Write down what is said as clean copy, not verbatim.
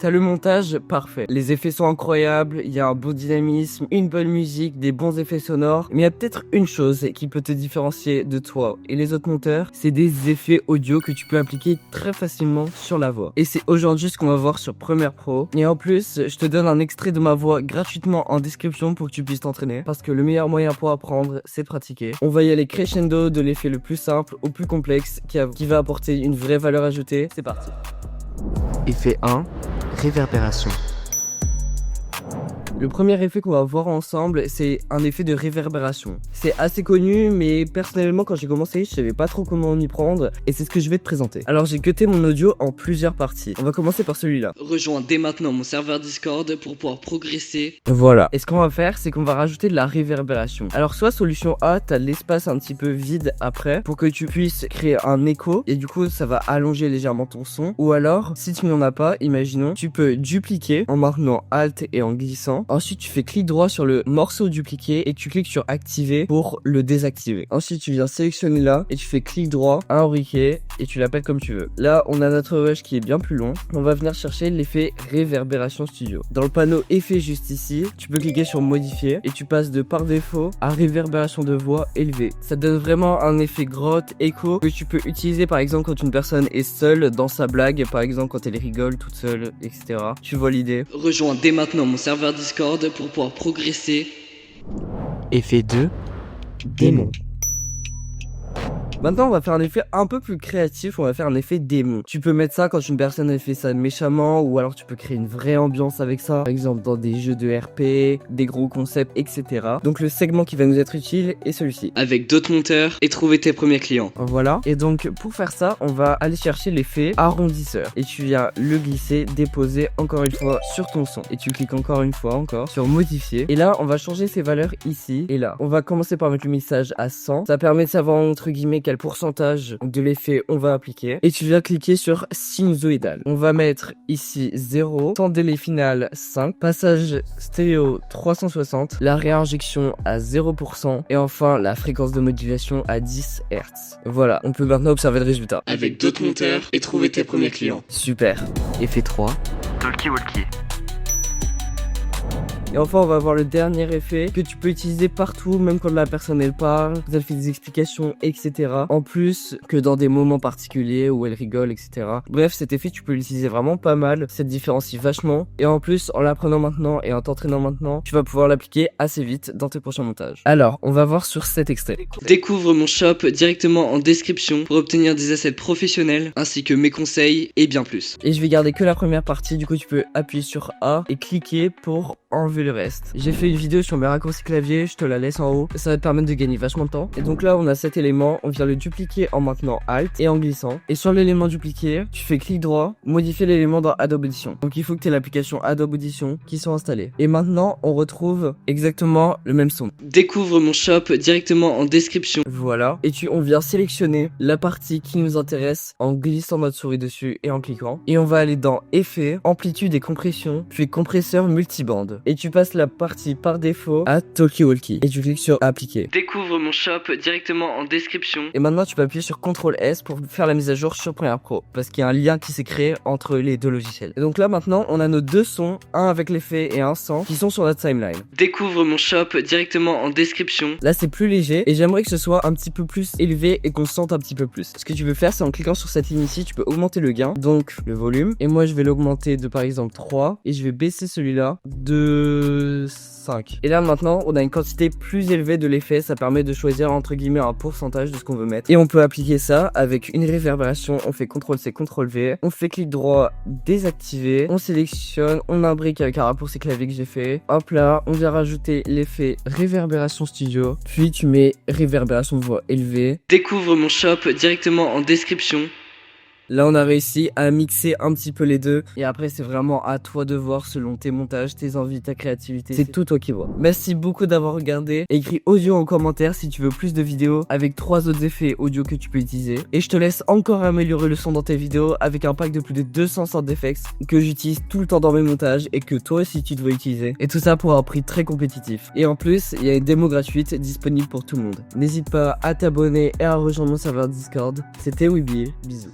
T'as le montage parfait. Les effets sont incroyables, il y a un bon dynamisme, une bonne musique, des bons effets sonores. Mais il y a peut-être une chose qui peut te différencier de toi et les autres monteurs, c'est des effets audio que tu peux appliquer très facilement sur la voix. Et c'est aujourd'hui ce qu'on va voir sur Premiere Pro. Et en plus, je te donne un extrait de ma voix gratuitement en description pour que tu puisses t'entraîner. Parce que le meilleur moyen pour apprendre, c'est de pratiquer. On va y aller crescendo de l'effet le plus simple au plus complexe qui va apporter une vraie valeur ajoutée. C'est parti. Effet 1, réverbération. Le premier effet qu'on va voir ensemble, c'est un effet de réverbération. C'est assez connu, mais personnellement, quand j'ai commencé, je savais pas trop comment m'y prendre, et c'est ce que je vais te présenter. Alors, j'ai cuté mon audio en plusieurs parties. On va commencer par celui-là. Rejoins dès maintenant mon serveur Discord pour pouvoir progresser. Voilà. Et ce qu'on va faire, c'est qu'on va rajouter de la réverbération. Alors, soit solution A, t'as de l'espace un petit peu vide après, pour que tu puisses créer un écho, et du coup, ça va allonger légèrement ton son. Ou alors, si tu n'en as pas, imaginons, tu peux dupliquer en maintenant Alt et en glissant. Ensuite, tu fais clic droit sur le morceau dupliqué et tu cliques sur activer pour le désactiver. Ensuite, tu viens sélectionner là et tu fais clic droit, imbriquer et tu l'appelles comme tu veux. Là, on a notre rush qui est bien plus long. On va venir chercher l'effet réverbération studio. Dans le panneau effet juste ici, tu peux cliquer sur modifier et tu passes de par défaut à réverbération de voix élevée. Ça donne vraiment un effet grotte, écho que tu peux utiliser par exemple quand une personne est seule dans sa blague, par exemple quand elle rigole toute seule, etc. Tu vois l'idée. Rejoins dès maintenant mon serveur Discord pour pouvoir progresser. Effet 2, démon. Maintenant, on va faire un effet un peu plus créatif, on va faire un effet démon. Tu peux mettre ça quand une personne a fait ça méchamment, ou alors tu peux créer une vraie ambiance avec ça. Par exemple, dans des jeux de RP, des gros concepts, etc. Donc le segment qui va nous être utile est celui-ci. Avec d'autres monteurs et trouver tes premiers clients. Voilà. Et donc, pour faire ça, on va aller chercher l'effet arrondisseur. Et tu viens le glisser, déposer encore une fois sur ton son. Et tu cliques encore une fois, sur modifier. Et là, on va changer ces valeurs ici et là. On va commencer par mettre le mixage à 100. Ça permet de savoir, entre guillemets, quel pourcentage de l'effet on va appliquer. Et tu viens cliquer sur sinusoïdal. On va mettre ici 0, temps de délai final 5, passage stéréo 360, la réinjection à 0% et enfin la fréquence de modulation à 10 Hz. Voilà, on peut maintenant observer le résultat. Avec d'autres monteurs et trouver tes premiers clients. Super. Effet 3, Talkie-walkie. Et enfin, on va voir le dernier effet que tu peux utiliser partout, même quand la personne elle parle, quand elle fait des explications, etc. En plus que dans des moments particuliers où elle rigole, etc. Bref, cet effet, tu peux l'utiliser vraiment pas mal. Ça te différencie vachement. Et en plus, en l'apprenant maintenant et en t'entraînant maintenant, tu vas pouvoir l'appliquer assez vite dans tes prochains montages. Alors, on va voir sur cet extrait. Découvre mon shop directement en description pour obtenir des assets professionnels ainsi que mes conseils et bien plus. Et je vais garder que la première partie, du coup tu peux appuyer sur A et cliquer pour enlever le reste. J'ai fait une vidéo sur mes raccourcis clavier, je te la laisse en haut, ça va te permettre de gagner vachement de temps. Et donc là on a cet élément, on vient le dupliquer en maintenant Alt et en glissant. Et sur l'élément dupliqué, tu fais clic droit, modifier l'élément dans Adobe Audition. Donc il faut que tu aies l'application Adobe Audition qui soit installée. Et maintenant on retrouve exactement le même son. Découvre mon shop directement en description. Voilà. Et on vient sélectionner la partie qui nous intéresse en glissant notre souris dessus et en cliquant. Et on va aller dans Effets, Amplitude et Compression, puis Compresseur Multibande. Et tu passes la partie par défaut à Talkie-walkie. Et tu cliques sur Appliquer. Découvre mon shop directement en description. Et maintenant tu peux appuyer sur CTRL S pour faire la mise à jour sur Premiere Pro. Parce qu'il y a un lien qui s'est créé entre les deux logiciels. Et donc là maintenant on a nos deux sons, un avec l'effet et un sans, qui sont sur notre timeline. Découvre mon shop directement en description. Là c'est plus léger et j'aimerais que ce soit un petit peu plus élevé et qu'on se sente un petit peu plus. Ce que tu veux faire c'est en cliquant sur cette ligne ici, tu peux augmenter le gain, donc le volume. Et moi je vais l'augmenter de par exemple 3 et je vais baisser celui-là de 5. Et là maintenant on a une quantité plus élevée de l'effet, ça permet de choisir entre guillemets un pourcentage de ce qu'on veut mettre. Et on peut appliquer ça avec une réverbération, on fait CTRL-C, CTRL-V, on fait clic droit, désactiver, on sélectionne, on imbrique avec un raccourci clavier que j'ai fait. Hop là, on vient rajouter l'effet réverbération studio, puis tu mets réverbération de voix élevée. Découvre mon shop directement en description. Là, on a réussi à mixer un petit peu les deux. Et après, c'est vraiment à toi de voir selon tes montages, tes envies, ta créativité. C'est tout toi qui vois. Merci beaucoup d'avoir regardé. Écris audio en commentaire si tu veux plus de vidéos avec 3 autres effets audio que tu peux utiliser. Et je te laisse encore améliorer le son dans tes vidéos avec un pack de plus de 200 sortes d'effets que j'utilise tout le temps dans mes montages et que toi aussi tu dois utiliser. Et tout ça pour un prix très compétitif. Et en plus, il y a une démo gratuite disponible pour tout le monde. N'hésite pas à t'abonner et à rejoindre mon serveur Discord. C'était Weeby. Bisous.